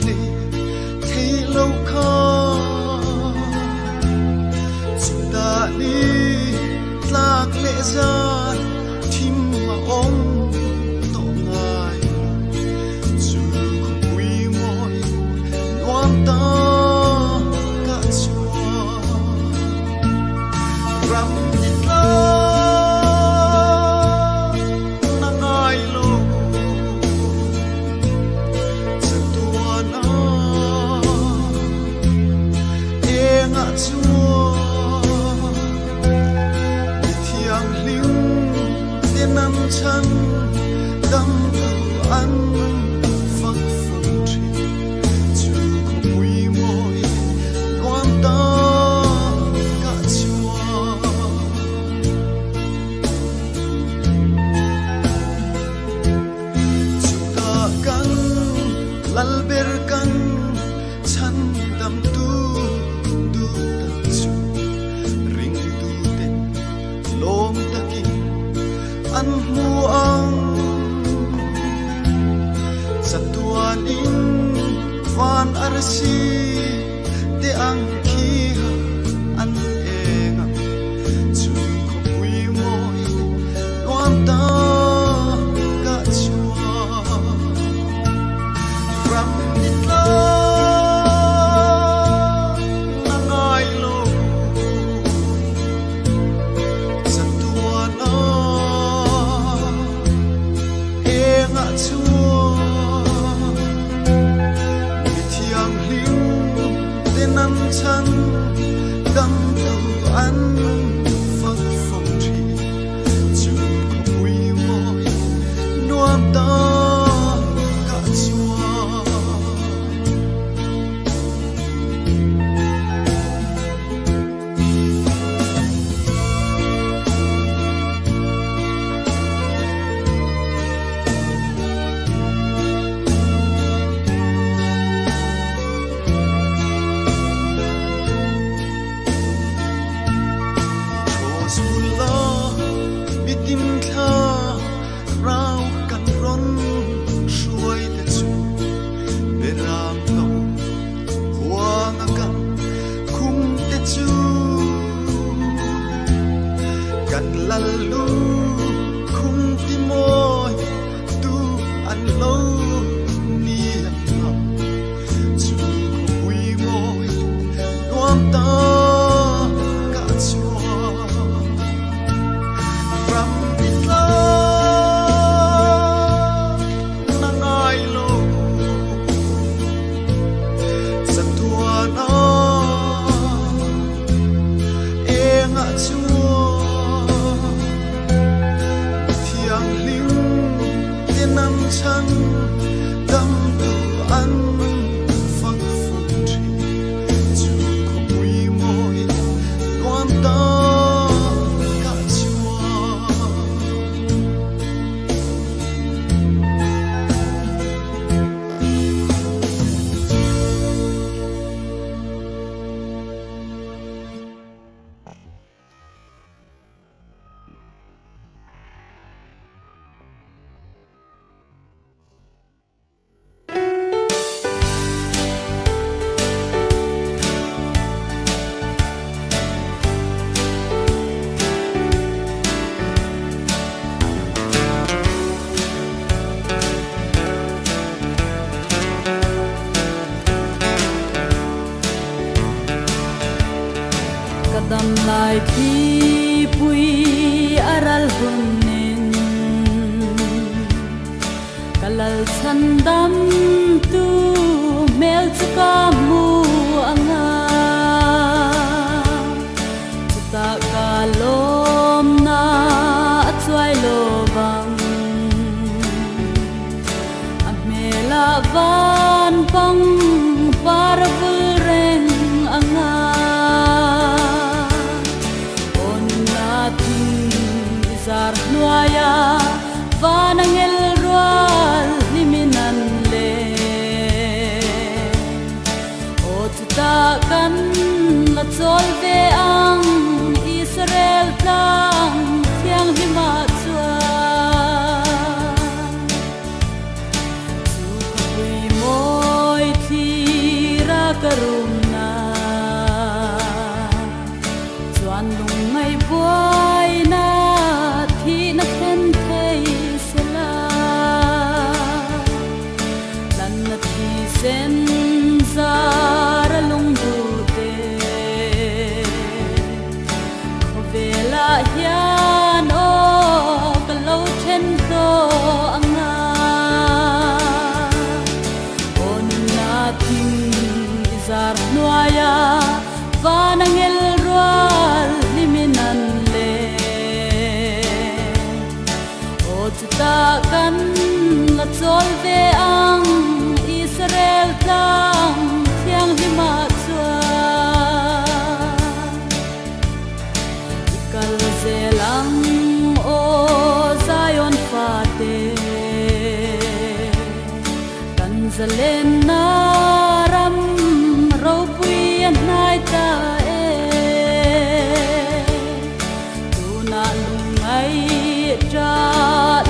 li thấy lâu khó ta đi lạc lệ ra thím mà ông tổ ngài dù không quý môi loan ta cả chùa rắm nhịp la nắng ai lâu giờ tua nó e ngã chùa nằm chân đâm từ ăn phật phụ trì dù không quý môi loan ta cả chùa chúng ta căng lal ber căng chân đâm tu du ta chu ring tu ten lom ta ki an muang satuan in van arsi te ang kia an enga chu ko pui moi loan ta ka chua ram itla nangai lo satuan ngã chua vì thiang liu tên năm chân đâm từ ăn phật phong trì dù có quý môi nuông ta cả chua tim tha rau kan ron suai te chu beram lo huang kan khung te chu kan lalu khung ti moi tu an lo ni ha chu hui moi nuam ta ka chua ram itla nangai lo satua na enga chua thiang liu te nam chan dam tu an phật phụ trì chu ko pui moi loan ta kadam lai thi pui aral hunin kalal sandam tu mel chuka mu anga ta kalom na atwai lo bang amela van pang parvul reng anga zar nuaya vanangel rual liminan le otta kan la chol ve ang Israel tang thiang hima chua chu hui moi karuna chuan lung ngai buai na thi na khen thei sela lan na thi sen zara lung du te khovela hian o kalo then to anga zar nuaya vanangel rual liminan le otta kan la chol ve ang Israel tang thiang hima chua ikal zelang o Zion fate kan zalen na ram nai ta tu na lungai tra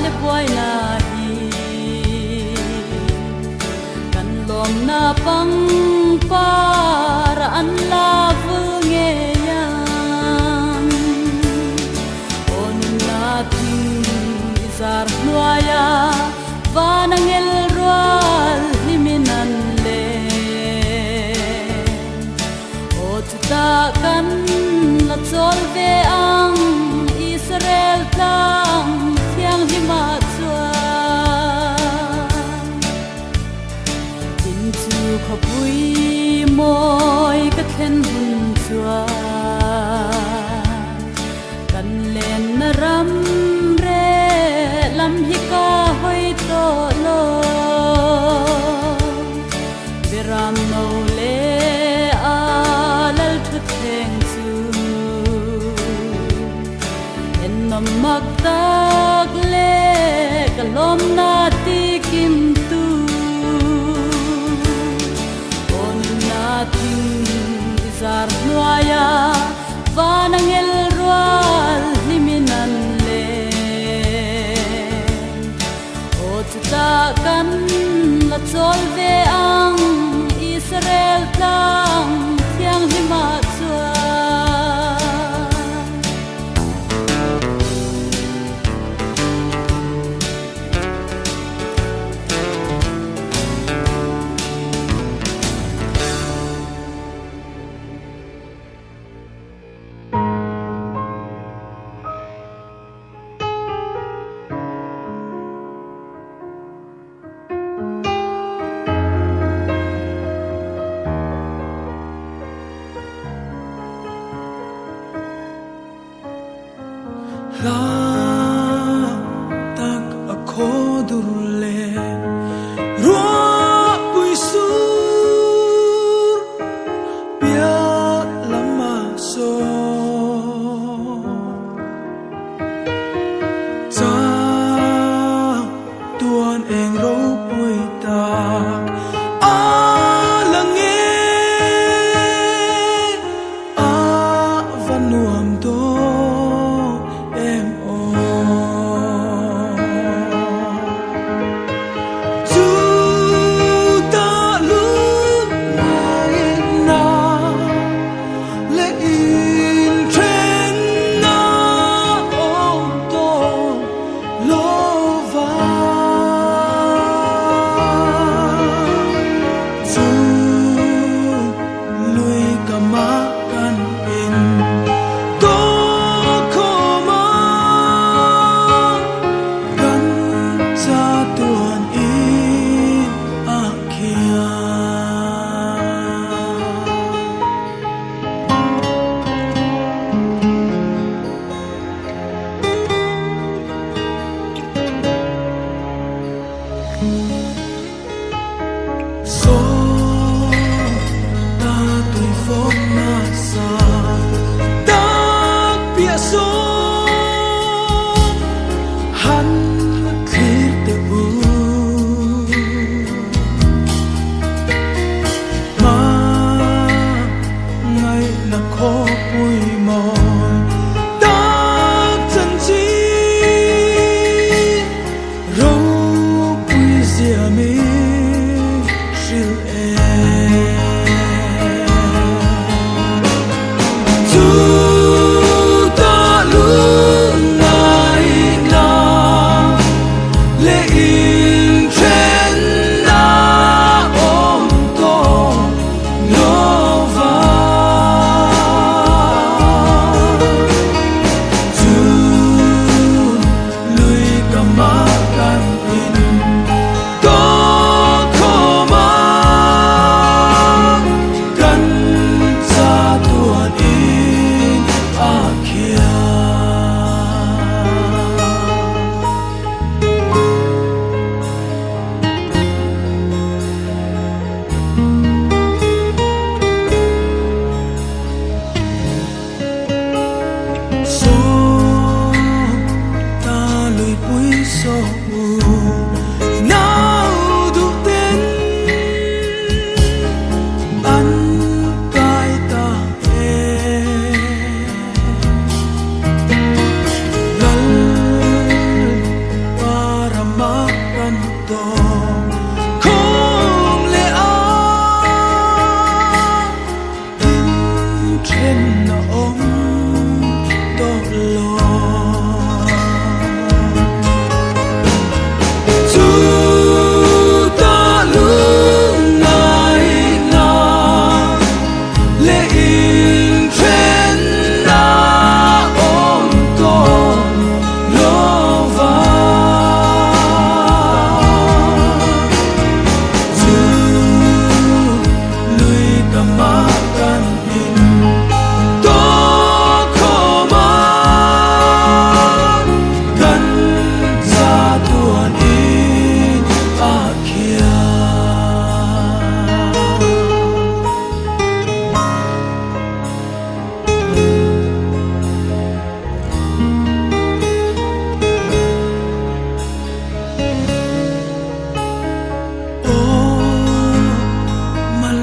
le boy na hi kan lom na pang para an la vu nge yang on na ting zar nuaya vanangel rual liminan kan la chol ve ang Israel tang thiang hima chua tin chu khapui moi ka khen hun chua kan len na ram re lam hi ka hoi to lo veram no le magtag le kalom na tikim tu on na ting zar nuaya vanangel rual liminan le otta kan la chol ve ang Israel tang thiang hima chua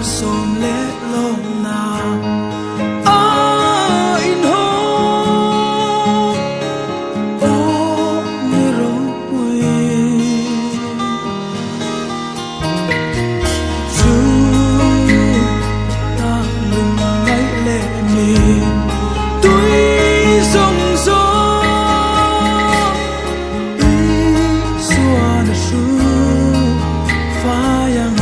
som le lo na a in ho o ni ro pui chu ta lung ngai le ni tui song so i xua na su fa yang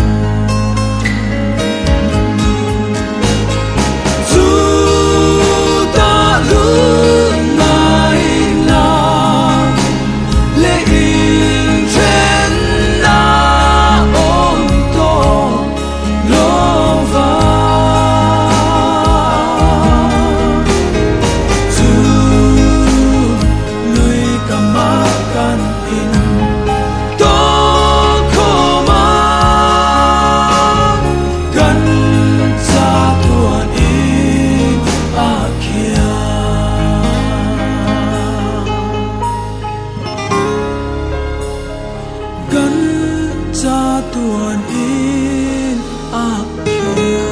tuan in akia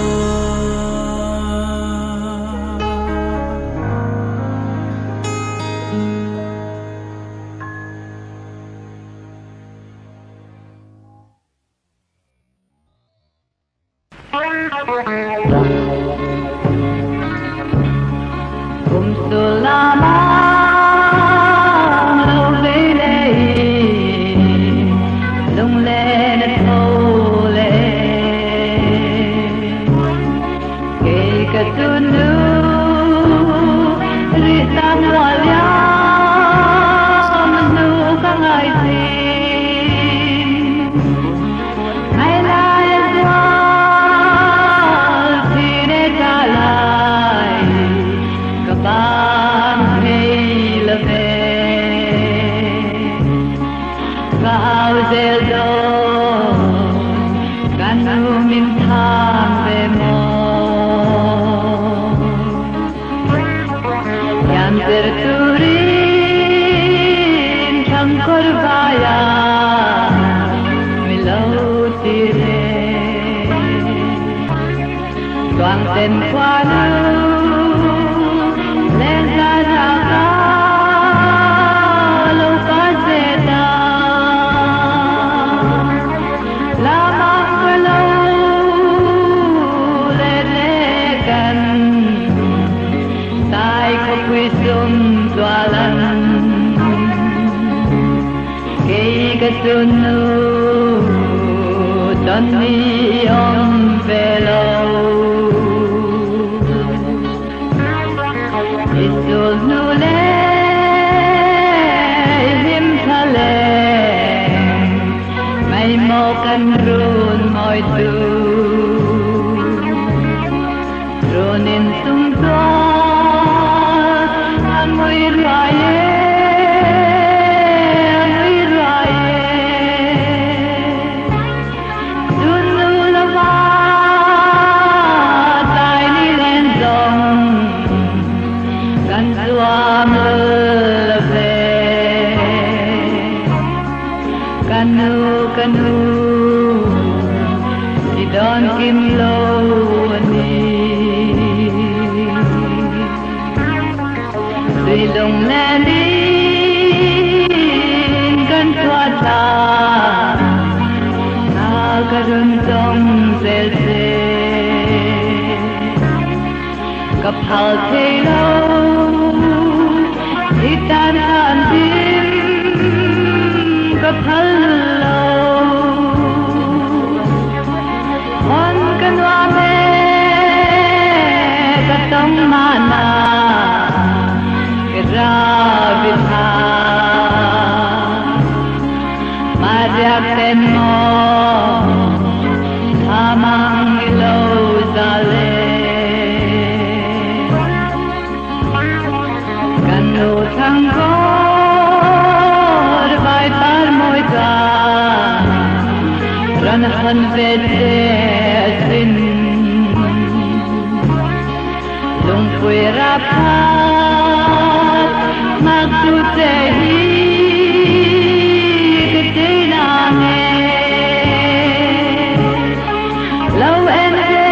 Low and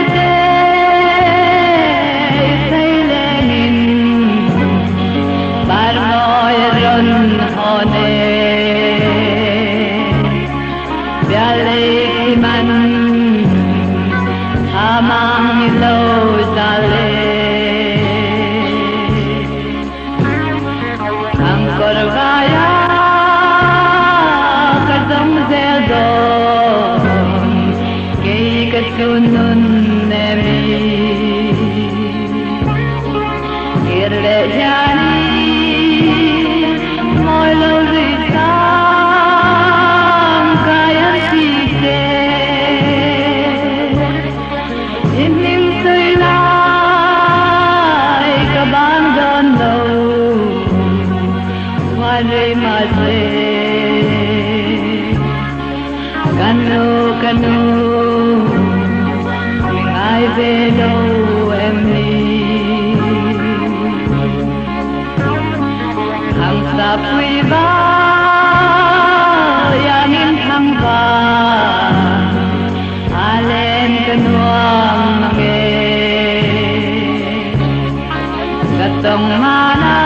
nun nemi irle jani moi lo ritam kaya sike inim tui lai kabang don lo wale mase kanu kanu ngai velo em ni hang sa pui ba yanin hang ba alen kanuam mange katong mana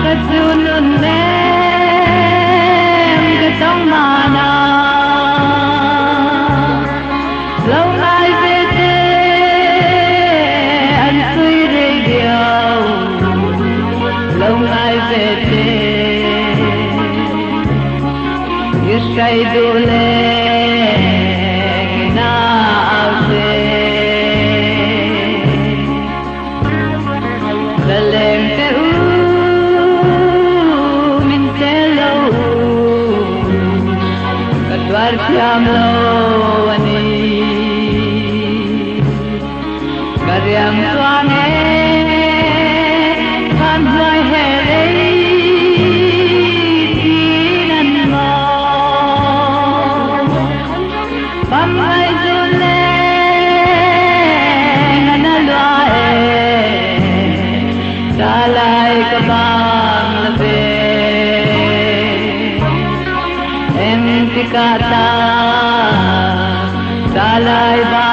katunun nem katong mana lâu nay về thế anh suy rơi điều lâu nay về thế như say đua lên nào về là lên thế mình thế lâu cả đoạt chăm lâu anh Karyam tuane kan hoy hele nan mo pamai jule nanalwae dalai kabang labe empikata dalai ba